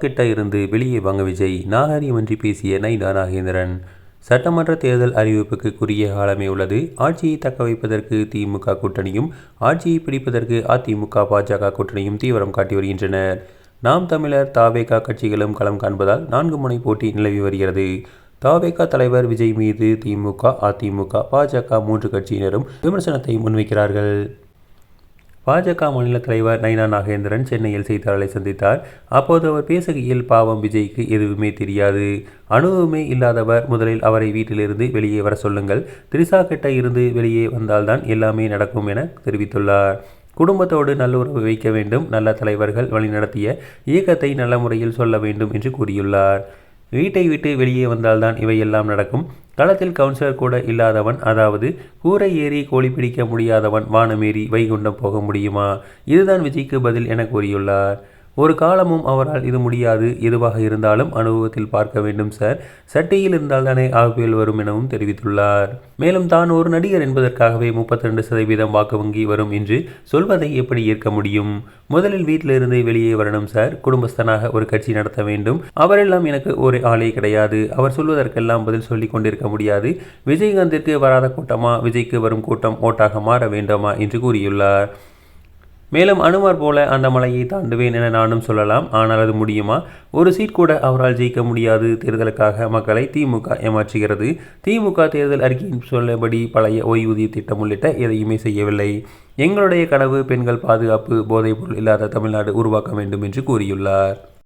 கிட்ட இருந்து வெளியே வாங்க விஜய் நாகரிகமின்றி பேசிய நைனா நாகேந்திரன். சட்டமன்ற தேர்தல் அறிவிப்புக்கு குறுகிய காலமே உள்ளது. ஆட்சியை தக்க வைப்பதற்கு திமுக கூட்டணியும் ஆட்சியை பிடிப்பதற்கு அதிமுக பாஜக கூட்டணியும் தீவிரம் காட்டி வருகின்றனர். நாம் தமிழர் தவேக கட்சிகளும் களம் காண்பதால் 4 முனை போட்டி நிலவி வருகிறது. தவேக தலைவர் விஜய் மீது திமுக அதிமுக பாஜக 3 கட்சியினரும் விமர்சனத்தை முன்வைக்கிறார்கள். பாஜக மாநில தலைவர் நைனா நாகேந்திரன் சென்னையில் செய்தியாளர்களை சந்தித்தார். அப்போது அவர் பேசுகையில், பாவம் விஜய்க்கு எதுவுமே தெரியாது, அனுபவமே இல்லாதவர், முதலில் அவரை வீட்டிலிருந்து வெளியே வர சொல்லுங்கள், திரிஷா கிட்ட இருந்து வெளியே வந்தால்தான் எல்லாமே நடக்கும் என தெரிவித்துள்ளார். குடும்பத்தோடு நல்லுறவு வைக்க வேண்டும், நல்ல தலைவர்கள் வழிநடத்திய இயக்கத்தை நல்ல முறையில் சொல்ல வேண்டும் என்று கூறியுள்ளார். வீட்டை விட்டு வெளியே வந்தால்தான் இவையெல்லாம் நடக்கும். களத்தில் கவுன்சிலர் கூட இல்லாதவன், அதாவது கூரை ஏறி கோழி பிடிக்க முடியாதவன் வானமேறி வைகுண்டம் போக முடியுமா? இதுதான் விஜய்க்கு பதில் என கூறியுள்ளார். ஒரு காலமும் அவரால் இது முடியாது, எதுவாக இருந்தாலும் அனுபவத்தில் பார்க்க வேண்டும் சார், சட்டியில் இருந்தால் தானே ஆகுபேல் வரும் எனவும் தெரிவித்துள்ளார். மேலும் தான் ஒரு நடிகர் என்பதற்காகவே 32% வாக்கு வங்கி வரும் என்று சொல்வதை எப்படி ஏற்க முடியும்? முதலில் வீட்டிலிருந்து வெளியே வரணும் சார், குடும்பஸ்தனாக ஒரு கட்சி நடத்த வேண்டும். அவரெல்லாம் எனக்கு ஒரு ஆளே கிடையாது, அவர் சொல்வதற்கெல்லாம் பதில் சொல்லி கொண்டிருக்க முடியாது. விஜயகாந்திற்கு வராத கூட்டமா விஜய்க்கு வரும் கூட்டம் ஓட்டாக மாற வேண்டாமா என்று கூறியுள்ளார். மேலும் அனுமார் போல அந்த மலையை தாண்டுவேன் என நானும் சொல்லலாம், ஆனால் அது முடியுமா? ஒரு சீட் கூட அவரால் ஜெயிக்க முடியாது. தேர்தலுக்காக மக்களை திமுக ஏமாற்றுகிறது. திமுக தேர்தல் அறிக்கையின் சொல்லபடி பழைய ஓய்வூதிய திட்டம் உள்ளிட்ட எதையுமே செய்யவில்லை. எங்களுடைய கனவு பெண்கள் பாதுகாப்பு, போதைப்பொருள் இல்லாத தமிழ்நாடு உருவாக்க வேண்டும் என்று கூறியுள்ளார்.